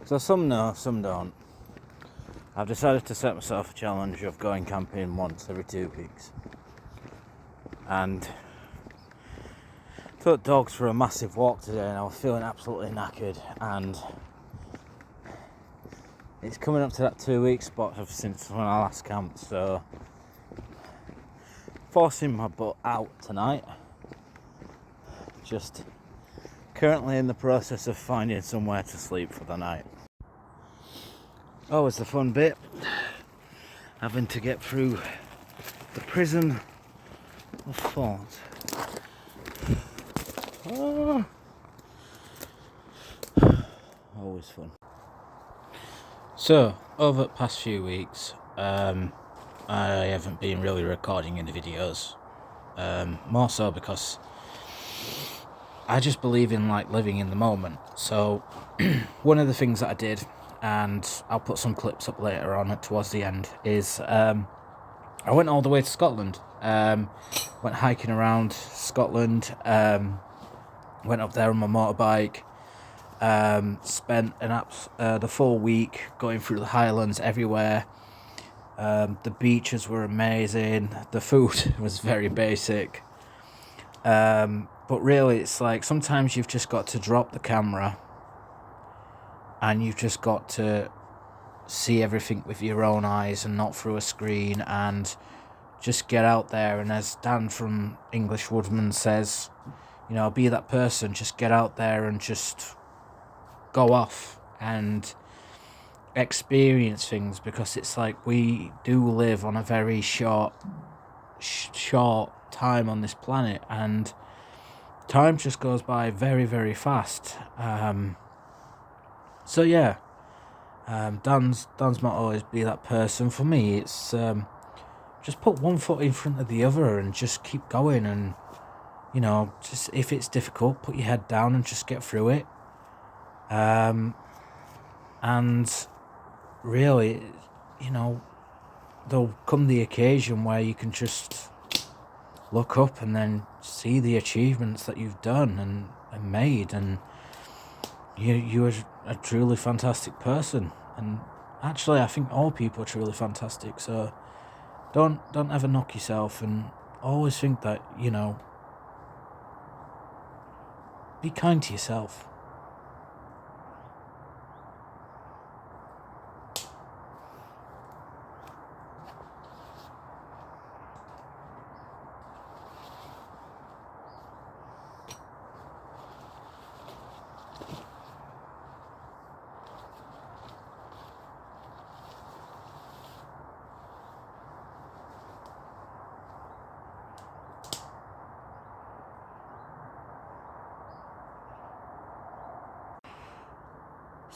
So some know, some don't. I've decided to set myself a challenge of going camping once every 2 weeks. And took dogs for a massive walk today and I was feeling absolutely knackered, and it's coming up to that 2 week spot since when I last camped, so forcing my butt out tonight. Just currently in the process of finding somewhere to sleep for the night. Always the fun bit, having to get through the prison of thought. Oh. Always fun. So, over the past few weeks, I haven't been really recording any videos. More so because I just believe in living in the moment. So, one of the things that I did, and I'll put some clips up later on towards the end, is I went all the way to Scotland. Went hiking around Scotland. Went up there on my motorbike. Spent the full week going through the Highlands everywhere. The beaches were amazing. The food was very basic. But really, it's sometimes you've just got to drop the camera and you've just got to see everything with your own eyes and not through a screen, and just get out there. And as Dan from English Woodman says, be that person. Just get out there and just go off and experience things, because it's we do live on a very short time on this planet, and time just goes by very, very fast. So yeah, Dan's motto is be that person. For me, it's just put one foot in front of the other and just keep going, and just if it's difficult, put your head down and just get through it. And really, there'll come the occasion where you can just look up and then see the achievements that you've done and made, and you are a truly fantastic person. And actually, I think all people are truly fantastic. So don't ever knock yourself, and always think that be kind to yourself.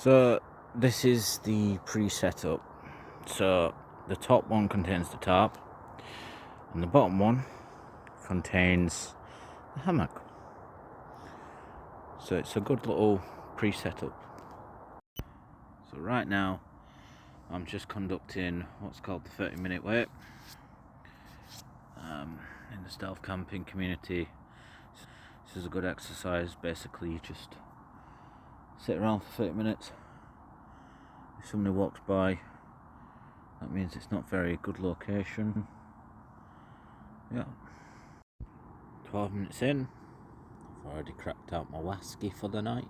So this is the pre-setup. So the top one contains the tarp, and the bottom one contains the hammock. So it's a good little pre-setup. So right now I'm just conducting what's called the 30-minute wait in the stealth camping community. This is a good exercise. Basically, you just sit around for 30 minutes. If somebody walks by, that means it's not very good location. Yeah. 12 minutes in, I've already cracked out my whisky for the night.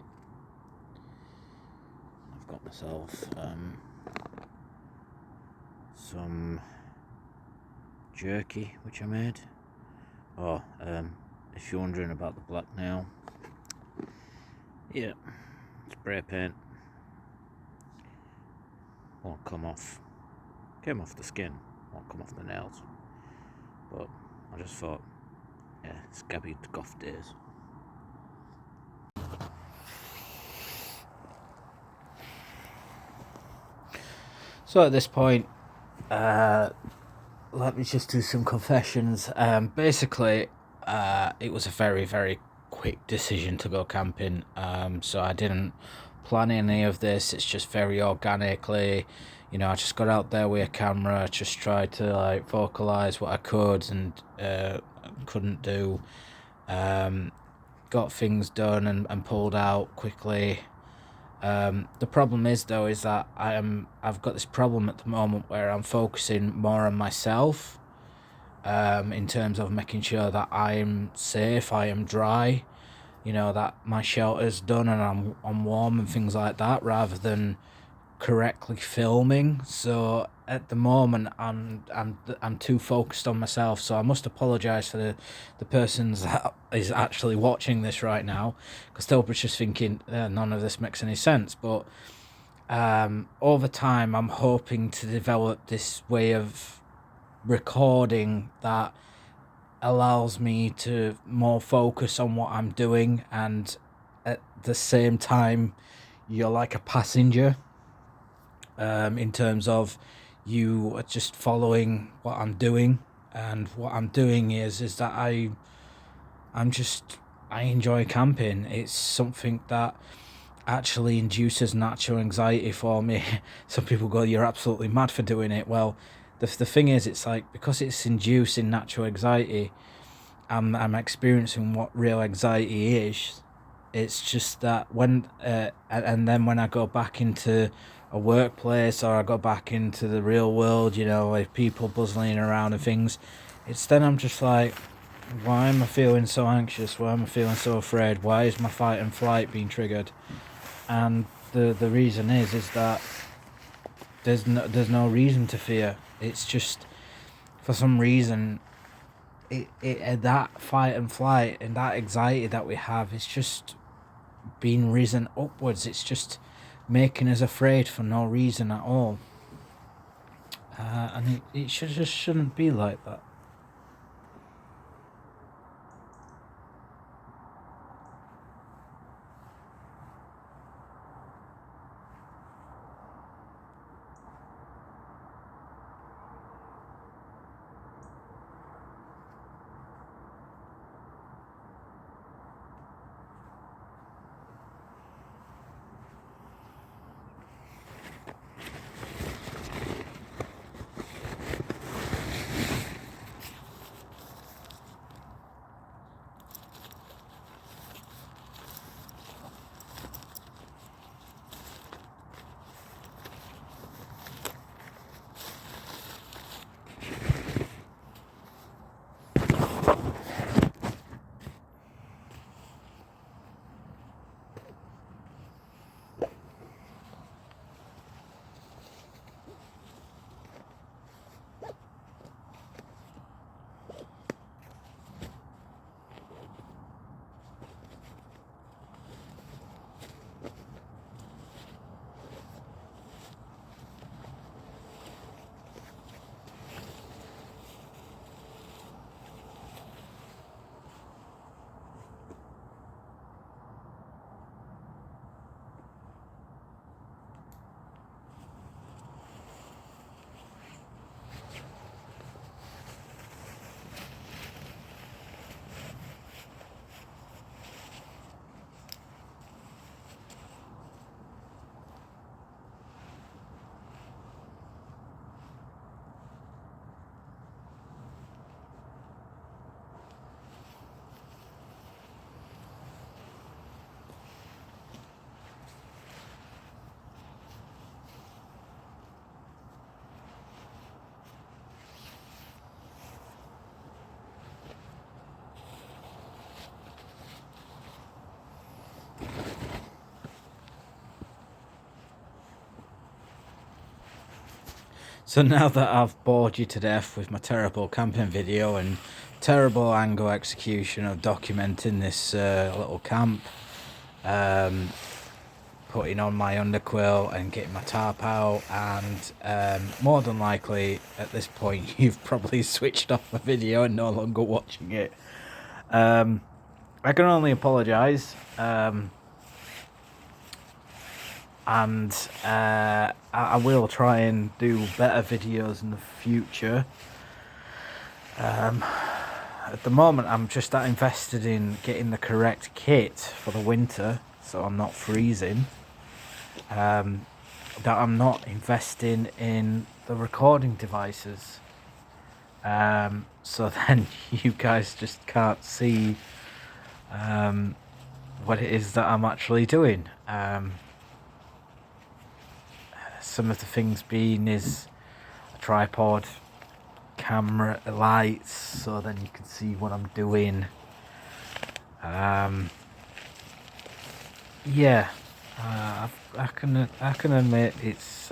I've got myself some jerky which I made. If you're wondering about the black nail, yeah, spray paint won't come off. Came off the skin, won't come off the nails. But I just thought, yeah, scabby goth days. So at this point, let me just do some confessions. Basically, it was a very, very quick decision to go camping. So I didn't plan any of this. It's just very organically. I just got out there with a camera, just tried to vocalize what I could and couldn't do. Got things done and pulled out quickly. The problem is though is that I've got this problem at the moment where I'm focusing more on myself, in terms of making sure that I am safe, I am dry, that my shelter's done and I'm warm and things like that, rather than correctly filming. So at the moment, I'm too focused on myself. So I must apologise for the persons that is actually watching this right now, because they'll be just thinking none of this makes any sense. But over time, I'm hoping to develop this way of recording that allows me to more focus on what I'm doing, and at the same time, you're like a passenger, in terms of you are just following what I'm doing. And what I'm doing is that I enjoy camping. It's something that actually induces natural anxiety for me. Some people go, "You're absolutely mad for doing it." Well, the thing is, it's like, because it's inducing natural anxiety, I'm experiencing what real anxiety is. It's just that and then when I go back into a workplace, or I go back into the real world, with people bustling around and things, it's then I'm just like, why am I feeling so anxious? Why am I feeling so afraid? Why is my fight and flight being triggered? And the reason is that there's no reason to fear. It's just, for some reason, that fight and flight and that anxiety that we have is just being risen upwards. It's just making us afraid for no reason at all. And it just shouldn't be like that. So now that I've bored you to death with my terrible camping video and terrible angle execution of documenting this little camp, putting on my underquilt and getting my tarp out, and more than likely at this point you've probably switched off the video and no longer watching it. I can only apologise. And I will try and do better videos in the future. At the moment, I'm just that invested in getting the correct kit for the winter, so I'm not freezing, that I'm not investing in the recording devices. So then you guys just can't see what it is that I'm actually doing. some of the things being is a tripod, camera, lights, so then you can see what I'm doing. Yeah, I can admit it's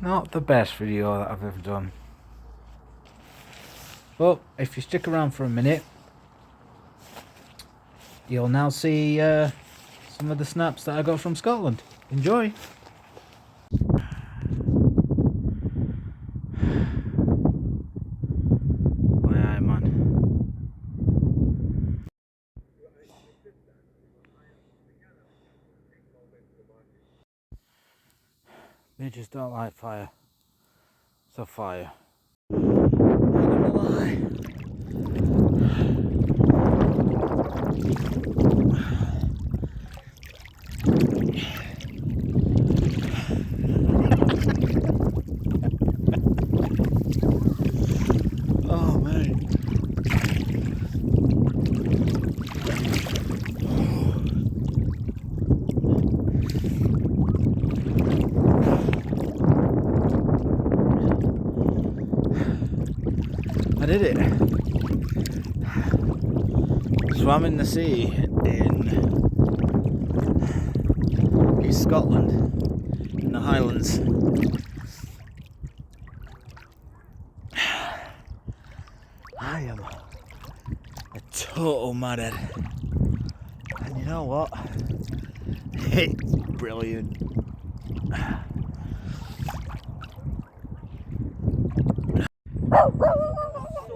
not the best video that I've ever done. But if you stick around for a minute, you'll now see some of the snaps that I got from Scotland. Enjoy! Aye, man. Midges don't like fire. So fire. Not gonna lie. Oh man. I did it. Swam in the sea in East Scotland, in the Highlands. I am a total madhead. And you know what? It's brilliant.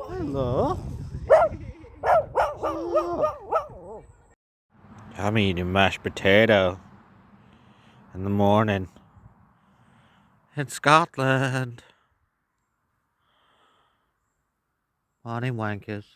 Hello. I'm eating mashed potato in the morning in Scotland. Morning wankers.